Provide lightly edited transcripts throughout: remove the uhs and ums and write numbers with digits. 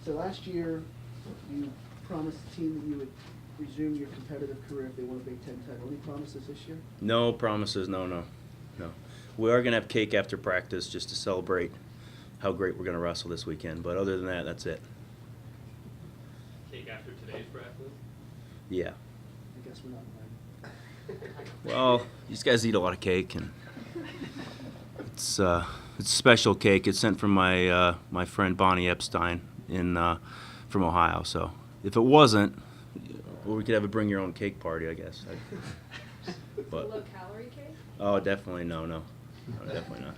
So last year, you promised the team that you would resume your competitive career if they won a Big Ten title. Any promises this year? No promises, no. We are going to have cake after practice just to celebrate how great we're going to wrestle this weekend. But other than that, that's it. Cake after today's practice? Yeah. I guess we're not invited. Well, these guys eat a lot of cake, and it's special cake. It's sent from my friend Bonnie Epstein from Ohio. So if it wasn't, well, we could have a bring your own cake party, I guess. But Low-calorie cake? oh, definitely no, definitely not.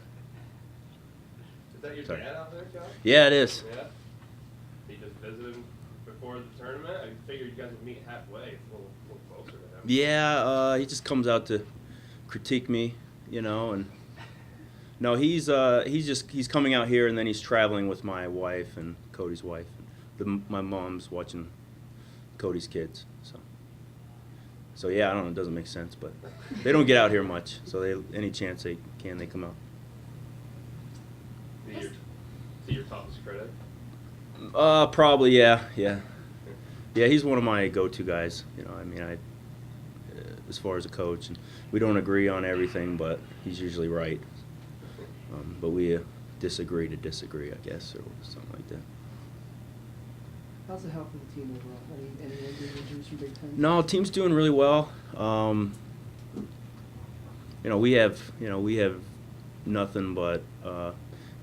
Is that your Sorry. dad out there, Josh? Yeah, it is. Yeah. You just visited him before the tournament? I figured you guys would meet halfway. It's a little closer to him. Yeah, he just comes out to critique me, and no, he's coming out here, and then he's traveling with my wife and Cody's wife. My mom's watching Cody's kids, so yeah, I don't know, it doesn't make sense, but they don't get out here much, so any chance they can, they come out. Is he your toughest critic? Probably, yeah. Yeah, he's one of my go-to guys. As far as a coach, and we don't agree on everything, but he's usually right. But we disagree to disagree, I guess, or something like that. How's the health of the team overall? Any injuries from Big Ten? No, team's doing really well. We have nothing but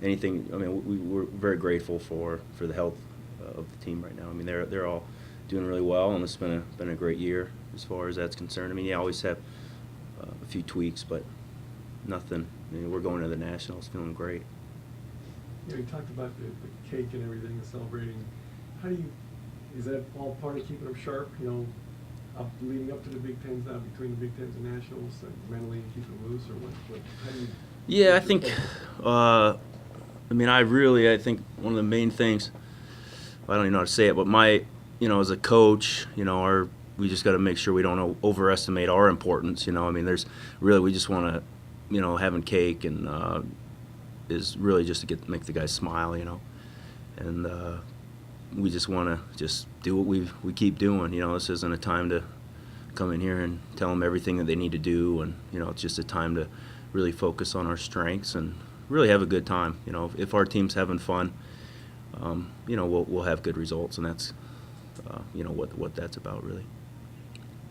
anything. I mean, we're very grateful for the health of the team right now. I mean, they're all doing really well, and it's been a great year as far as that's concerned. I mean, you always have a few tweaks, but nothing. I mean, we're going to the Nationals, feeling great. You talked about the cake and everything, and celebrating. Is that all part of keeping them sharp, leading up to the Big Tens now, between the Big Tens and Nationals, and mentally and keeping them loose, or how do you? Yeah, I think, I think one of the main things, I don't even know how to say it, but as a coach, we just got to make sure we don't overestimate our importance, we just want to, having cake and is really just to make the guys smile, and we just want to just do what we keep doing. This isn't a time to come in here and tell them everything that they need to do, and it's just a time to really focus on our strengths and really have a good time. If our team's having fun, we'll have good results, and that's what that's about really.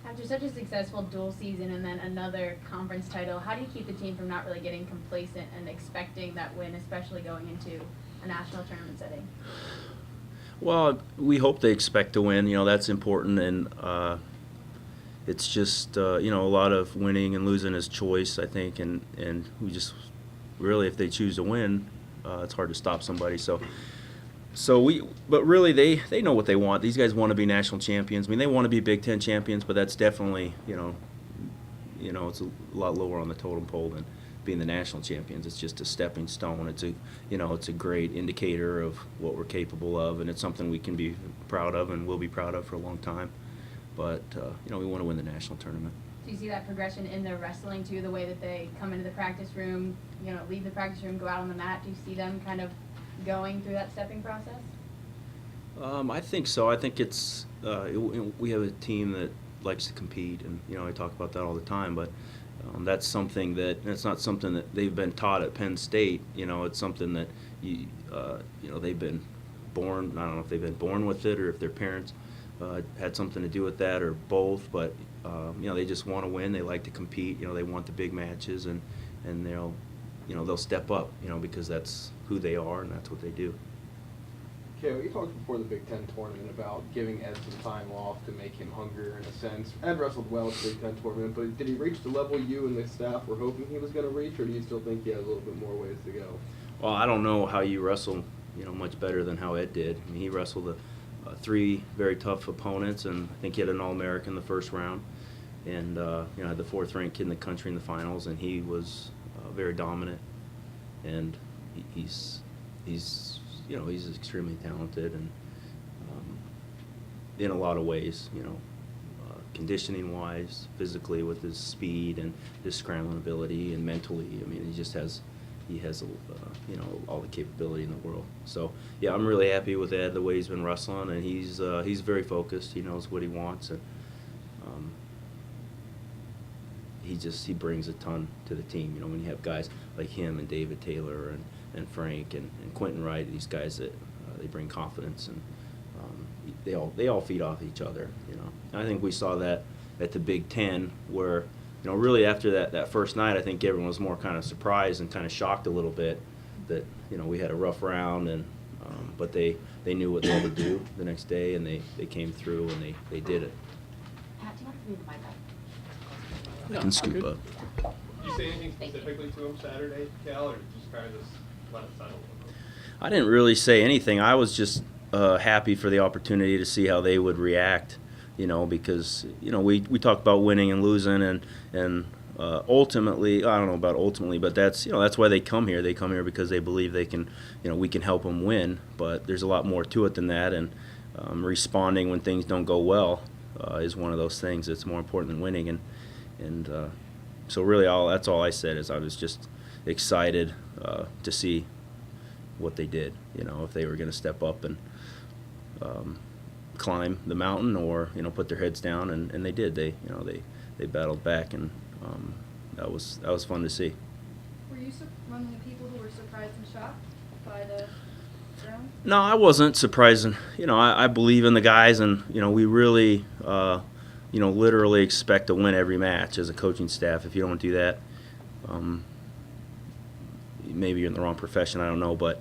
After such a successful dual season and then another conference title, how do you keep the team from not really getting complacent and expecting that win, especially going into a national tournament setting? Well, we hope they expect to win. That's important, and it's just a lot of winning and losing is choice, I think, and we just really, if they choose to win, it's hard to stop somebody. But really, they know what they want. These guys want to be national champions. I mean, they want to be Big Ten champions, but that's definitely it's a lot lower on the totem pole than being the national champions. It's just a stepping stone. It's a great indicator of what we're capable of, and it's something we can be proud of and will be proud of for a long time. But we want to win the national tournament. Do you see that progression in their wrestling too? The way that they come into the practice room, leave the practice room, go out on the mat. Do you see them kind of going through that stepping process? I think so. I think it's we have a team that likes to compete, and I talk about that all the time. But that's something it's not something that they've been taught at Penn State. It's something that they've been born. I don't know if they've been born with it or if their parents had something to do with that or both. But they just want to win. They like to compete. They want the big matches, and they'll step up. Because that's who they are and that's what they do. Cael, you talked before the Big Ten tournament about giving Ed some time off to make him hungrier in a sense. Ed wrestled well at the Big Ten tournament, but did he reach the level you and the staff were hoping he was going to reach, or do you still think he has a little bit more ways to go? Well, I don't know how you wrestle, much better than how Ed did. I mean, he wrestled 3 very tough opponents, and I think he had an All-American the first round, and had the 4th-ranked kid in the country in the finals, and he was very dominant, and he's extremely talented, and in a lot of ways, conditioning-wise, physically with his speed and his scrambling ability, and mentally. I mean, he just has he has you know, all the capability in the world. So yeah, I'm really happy with Ed, the way he's been wrestling, and he's very focused. He knows what he wants, and he brings a ton to the team. You know, when you have guys like him and David Taylor and Frank and Quentin Wright, these guys that they bring confidence, and they all feed off each other. You know, and I think we saw that at the Big Ten, where, you know, really after that first night, I think everyone was more kind of surprised and kind of shocked a little bit that, you know, we had a rough round, and but they knew what they had to do the next day, and they came through and they did it. Pat, do you want to read the mic up? I can scoop up. Did you say anything specifically to him Saturday, Cal, or just kind of just let it settle? I didn't really say anything. I was just happy for the opportunity to see how they would react, you know, because, you know, we talked about winning and losing, and ultimately, I don't know about ultimately, but that's, you know, that's why they come here. They come here because they believe they can, you know, we can help them win. But there's a lot more to it than that, and responding when things don't go well is one of those things that's more important than winning. And so really, that's all I said, is I was just excited to see what they did. You know, if they were going to step up and climb the mountain, or, you know, put their heads down, and they did. They, you know, they battled back, and that was fun to see. Were you one of the people who were surprised and shocked by the round? No, I wasn't surprised. You know, I believe in the guys, and, you know, we really, you know, literally expect to win every match as a coaching staff. If you don't do that, maybe you're in the wrong profession, I don't know, but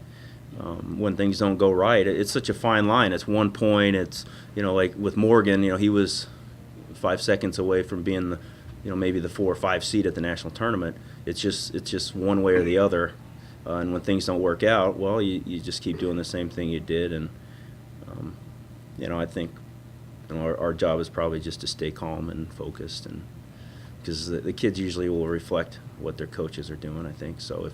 when things don't go right, it's such a fine line. It's 1 point. It's, you know, like with Morgan, you know, he was 5 seconds away from being the, you know, maybe the 4 or 5 seed at the national tournament. It's just one way or the other, and when things don't work out, well, you just keep doing the same thing you did, and you know, I think, you know, our job is probably just to stay calm and focused, and because the kids usually will reflect what their coaches are doing, I think, so if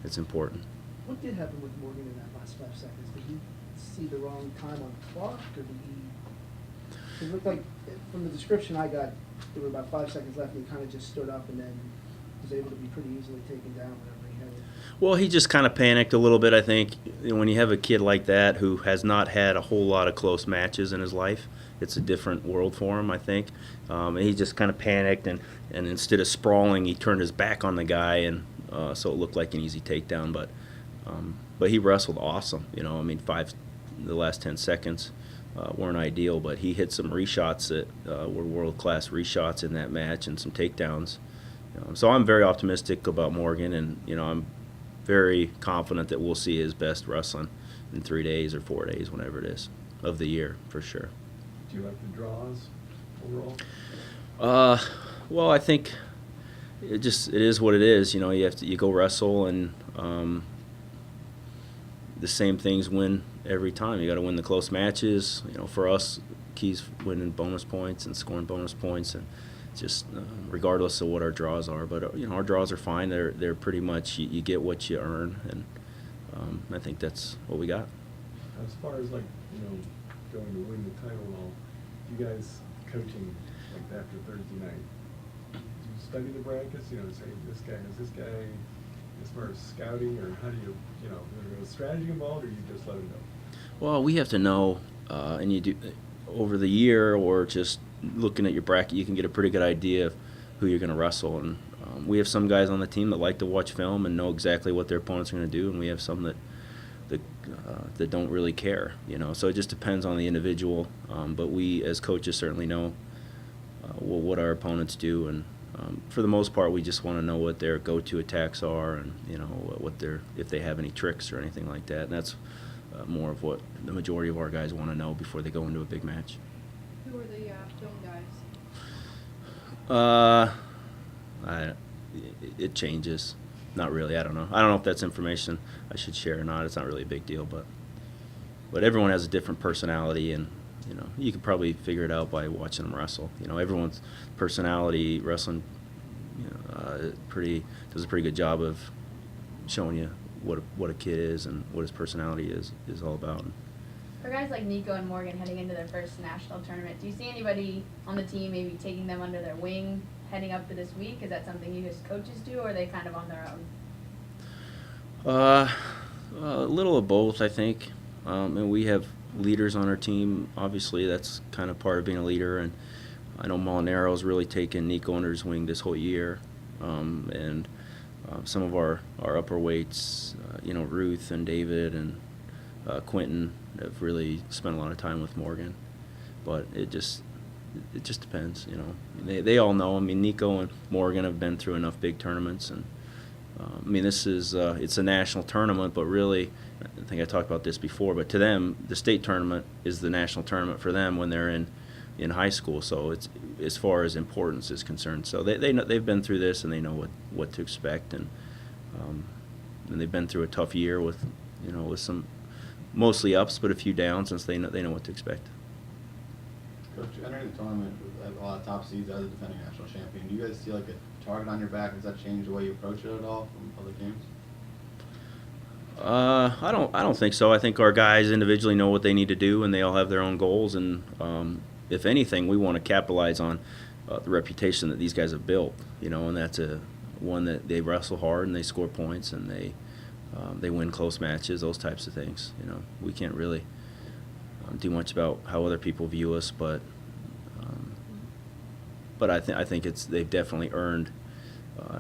it's important. What did happen with Morgan in that last 5 seconds? Did he see the wrong time on the clock, or did he? It looked like, from the description I got, there were about 5 seconds left, and he kind of just stood up and then was able to be pretty easily taken down whenever he had it. Well, he just kind of panicked a little bit, I think. You know, when you have a kid like that who has not had a whole lot of close matches in his life, it's a different world for him, I think. And he just kind of panicked, and instead of sprawling, he turned his back on the guy, and so it looked like an easy takedown. But he wrestled awesome. You know, I mean, the last 10 seconds weren't ideal, but he hit some reshots that were world-class reshots in that match, and some takedowns. So I'm very optimistic about Morgan, and, you know, I'm very confident that we'll see his best wrestling in 3 days or 4 days, whenever it is, of the year, for sure. Do you like the draws overall? Well, I think it is what it is. You know, you go wrestle, and the same things win every time. You got to win the close matches. You know, for us, keys winning bonus points and scoring bonus points, and just regardless of what our draws are. But you know, our draws are fine. They're pretty much you get what you earn, and I think that's what we got. As far as, like, you know, going to win the title and all, you guys coaching like after Thursday night, do you study the brackets? You know, say this guy has this guy, as far as scouting, or how do you know, is there a strategy involved, or you just let them know? Well, we have to know, and you do over the year, or just looking at your bracket, you can get a pretty good idea of who you're going to wrestle. And we have some guys on the team that like to watch film and know exactly what their opponents are going to do, and we have some that don't really care. You know, so it just depends on the individual. But we, as coaches, certainly know what our opponents do, and for the most part, we just want to know what their go-to attacks are, and, you know, if they have any tricks or anything like that. And that's more of what the majority of our guys want to know before they go into a big match. Who are the film guys? It changes. Not really. I don't know. I don't know if that's information I should share or not. It's not really a big deal, but everyone has a different personality, and, you know, you could probably figure it out by watching them wrestle. You know, everyone's personality, wrestling, you know, does a pretty good job of showing you what a kid is and what his personality is all about. For guys like Nico and Morgan heading into their first national tournament, do you see anybody on the team maybe taking them under their wing heading up to this week? Is that something you as coaches do, or are they kind of on their own? A little of both, I think. And we have leaders on our team. Obviously, that's kind of part of being a leader. And I know Molinaro's really taken Nico under his wing this whole year. And some of our upper weights, Ruth and David and Quentin have really spent a lot of time with Morgan. But it just depends, They all know. I mean, Nico and Morgan have been through enough big tournaments, and this is it's a national tournament, but really, I think I talked about this before. But to them, the state tournament is the national tournament for them when they're in high school. So it's as far as importance is concerned. So they know, they've been through this, and they know what to expect, and they've been through a tough year with with some mostly ups, but a few downs, since they know what to expect. Coach, entering the tournament with a lot of top seeds as a defending national champion, do you guys see like a target on your back? Does that change the way you approach it at all from other games? I don't think so. I think our guys individually know what they need to do, and they all have their own goals. And if anything, we want to capitalize on the reputation that these guys have built. And that's one that they wrestle hard and they score points and they win close matches, those types of things. We can't really do much about how other people view us, but I think they've definitely earned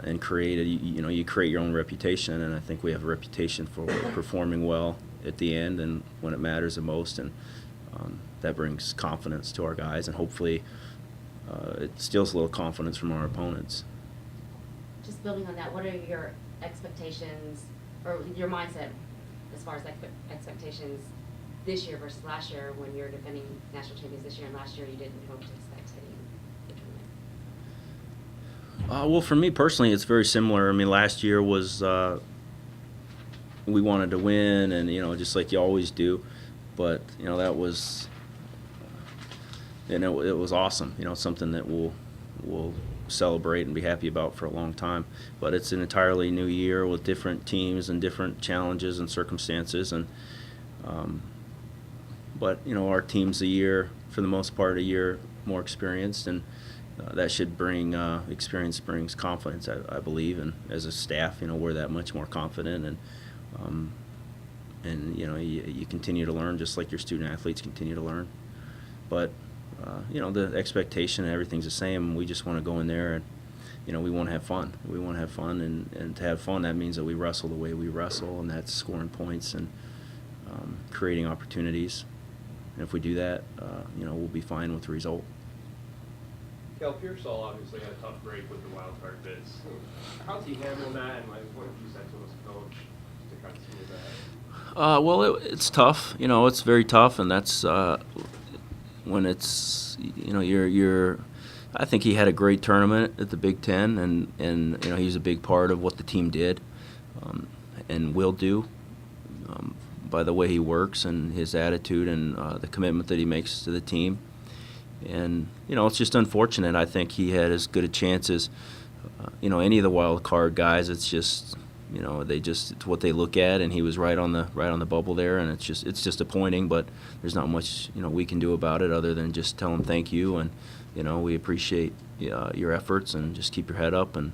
and created. You create your own reputation, and I think we have a reputation for performing well at the end and when it matters the most, and that brings confidence to our guys, and hopefully it steals a little confidence from our opponents. Just building on that, what are your expectations or your mindset as far as expectations this year versus last year, when you're defending national champions this year, and last year you didn't hope to expect heading the tournament? Well, for me personally, it's very similar. Last year was we wanted to win, and just like you always do, but that was it was awesome. Something that we'll celebrate and be happy about for a long time. But it's an entirely new year with different teams and different challenges and circumstances, and but our team's for the most part, a year more experienced, and that should bring experience brings confidence, I believe, and as a staff, we're that much more confident, and you continue to learn just like your student athletes continue to learn. But the expectation and everything's the same. We just want to go in there and we want to have fun. We want to have fun, and to have fun, that means that we wrestle the way we wrestle, and that's scoring points and creating opportunities. And if we do that, we'll be fine with the result. Cael, Pearsall obviously had a tough break with the wild card bids. How's he handling that, and what have you said to him as a coach to kind of smooth that? Well, it's tough. It's very tough, and that's when it's you're. I think he had a great tournament at the Big Ten, and he's a big part of what the team did, and will do. By the way he works and his attitude and the commitment that he makes to the team. And, it's just unfortunate. I think he had as good a chance as, any of the wild card guys. It's just, it's what they look at, and he was right on the bubble there, and it's disappointing, but there's not much, we can do about it other than just tell him thank you, and, we appreciate your efforts, and just keep your head up, and,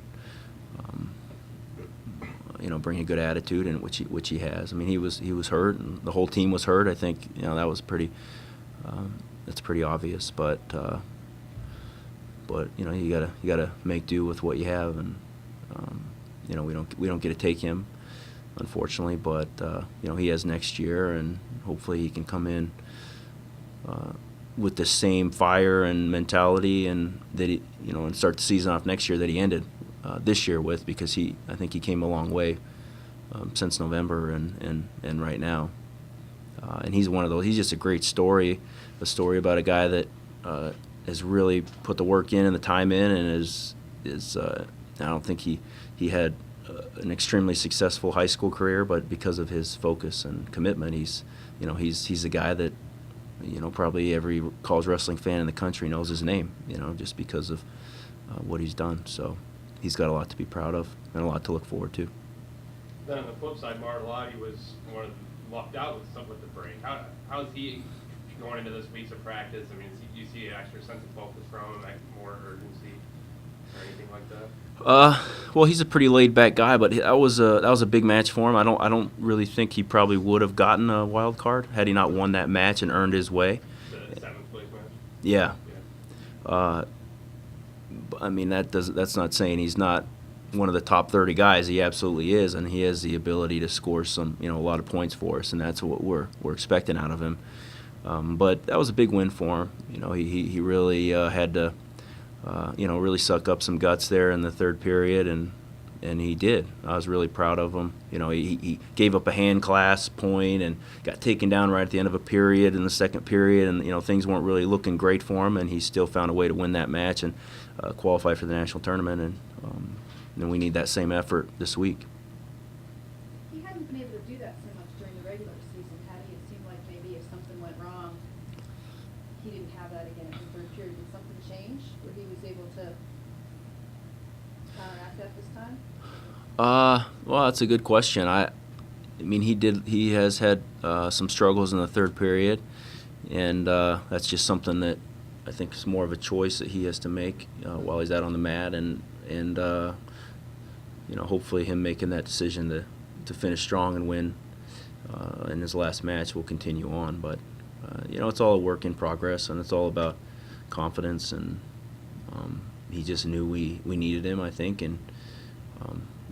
bring a good attitude, and which he has. He was hurt, and the whole team was hurt. I think that was that's pretty obvious. But you gotta make do with what you have, and we don't get to take him, unfortunately. But he has next year, and hopefully he can come in with the same fire and mentality, and that and start the season off next year that he ended this year with, because I think he came a long way since November and right now, and he's one of those. He's just a great story about a guy that has really put the work in and the time in, and is I don't think he had an extremely successful high school career, but because of his focus and commitment, he's a guy that probably every college wrestling fan in the country knows his name, just because of what he's done. So he's got a lot to be proud of and a lot to look forward to. Then on the flip side, Martellotti was one of lucked out with the break. How's he going into this weeks of practice? Do you see an extra sense of focus from him, more urgency? or anything like that? Well, he's a pretty laid-back guy, but that was a big match for him. I don't really think he probably would have gotten a wild card had he not won that match and earned his way. The 7th place match? Yeah. Yeah. I mean, that's not saying he's not one of the top 30 guys. He absolutely is, and he has the ability to score a lot of points for us, and that's what we're expecting out of him. But that was a big win for him. He really had to, really suck up some guts there in the third period, and he did. I was really proud of him. He gave up a hand clasp point and got taken down right at the end of a period in the second period, and things weren't really looking great for him, and he still found a way to win that match and qualify for the national tournament, and we need that same effort this week. He hadn't been able to do that so much during the regular season, had he? It seemed like maybe if something went wrong, he didn't have that again in the third period. Did something change where he was able to counteract that this time? Well, that's a good question. I mean, he has had some struggles in the third period, and that's just something that I think is more of a choice that he has to make while he's out on the mat, and hopefully him making that decision to finish strong and win in his last match will continue on. But it's all a work in progress, and it's all about confidence, and he just knew we needed him, I think, and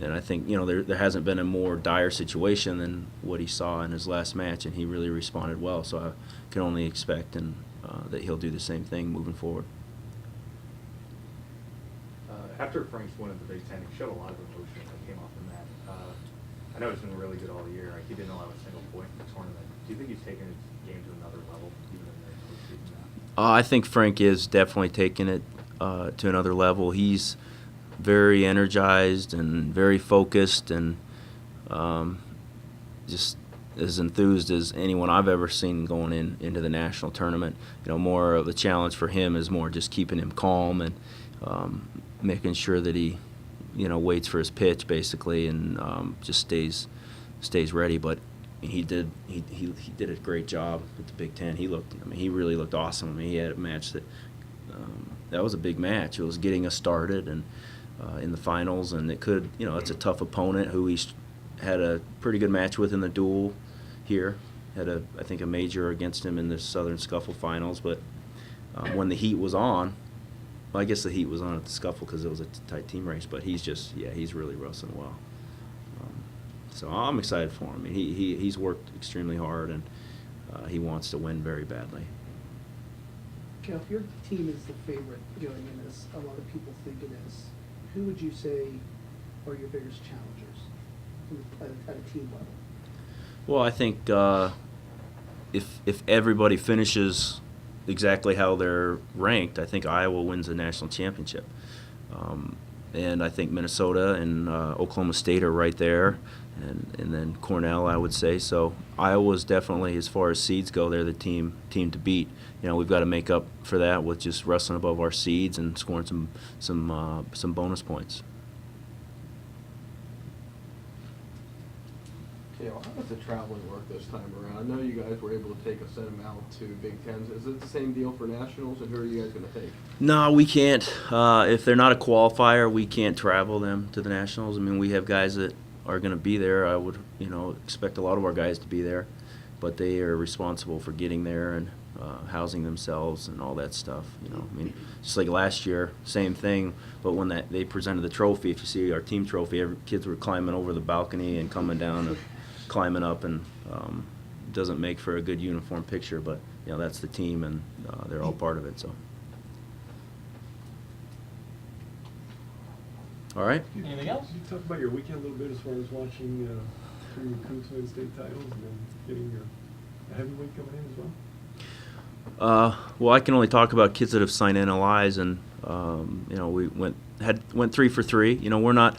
I think there hasn't been a more dire situation than what he saw in his last match, and he really responded well. So I can only expect that he'll do the same thing moving forward. After Frank's win at the Big Ten, he showed a lot of emotion that came off the mat. I know he's been really good all year. He didn't allow a single point in the tournament. Do you think he's taken his game to another level, even in the postseason now? I think Frank is definitely taking it to another level. He's very energized and very focused, and just as enthused as anyone I've ever seen going into the national tournament. More of the challenge for him is more just keeping him calm and making sure that he, waits for his pitch basically, and just stays ready. But he did a great job at the Big Ten. He really looked awesome. He had a match that was a big match. It was getting us started and in the finals, and it's a tough opponent who he's had a pretty good match with in the duel here. Had I think a major against him in the Southern Scuffle finals, but when the heat was on, well, I guess the heat was on at the Scuffle because it was a tight team race, but he's really wrestling well. So I'm excited for him. He's worked extremely hard, and he wants to win very badly. Cael, if your team is the favorite going in, as a lot of people think it is, who would you say are your biggest challengers at a team level? Well, I think if everybody finishes exactly how they're ranked, I think Iowa wins the national championship. And I think Minnesota and Oklahoma State are right there, and then Cornell, I would say. So Iowa's definitely, as far as seeds go, they're the team to beat. We've got to make up for that with just wrestling above our seeds and scoring some bonus points. Cael, how does the traveling work this time around? I know you guys were able to take a set amount to Big Tens. Is it the same deal for nationals, and who are you guys going to take? No, we can't. If they're not a qualifier, we can't travel them to the nationals. I mean, we have guys that are going to be there. I would, expect a lot of our guys to be there, but they are responsible for getting there and housing themselves and all that stuff. I mean, just like last year, same thing. But when they presented the trophy, if you see our team trophy, kids were climbing over the balcony and coming down and climbing up, and doesn't make for a good uniform picture. But that's the team, and they're all part of it. So. All right. Anything else? You talk about your weekend a little bit as far as watching three recruits win state titles and then getting your heavyweight coming in as well? Well, I can only talk about kids that have signed NLIs, and we went 3 for 3. We're not.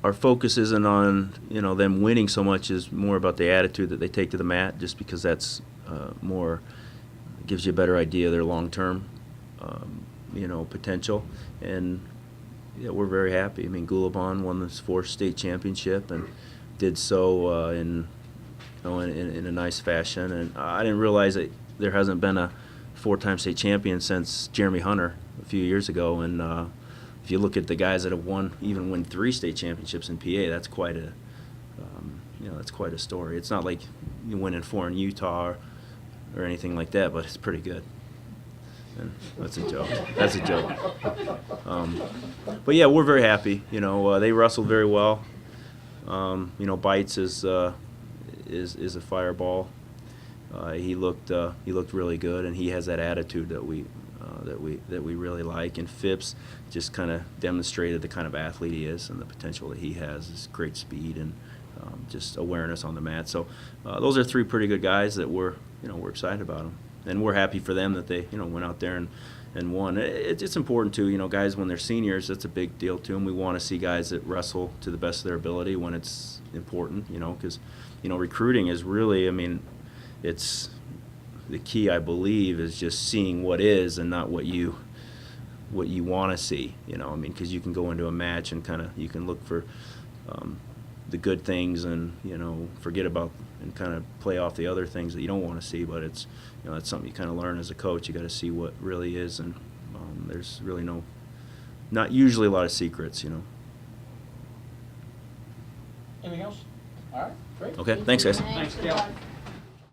Our focus isn't on them winning so much as more about the attitude that they take to the mat, just because that's more gives you a better idea of their long-term potential. And we're very happy. I mean, Gulabon won his 4th state championship and did so in a nice fashion. And I didn't realize that there hasn't been a 4-time state champion since Jeremy Hunter a few years ago, and if you look at the guys that have won 3 state championships in PA, that's quite a, that's quite a story. It's not like you winning 4 in Utah or anything like that, but it's pretty good. And that's a joke. That's a joke. But yeah, we're very happy. They wrestled very well. Bites is a fireball. He looked really good, and he has that attitude that we really like. And Phipps just kind of demonstrated the kind of athlete he is and the potential that he has. Is great speed and just awareness on the mat. So those are 3 pretty good guys that we're excited about them, and we're happy for them that they went out there and won. It's important too. Guys when they're seniors, that's a big deal to them. We want to see guys that wrestle to the best of their ability when it's important. Because recruiting is really, it's the key, I believe, is just seeing what is and not what you want to see. Because you can go into a match and you can look for the good things and forget about and kind of play off the other things that you don't want to see. But it's that's something you kind of learn as a coach. You got to see what really is, and there's really not usually a lot of secrets. Anything else? All right, great. Okay, thanks guys. Thanks, Cael.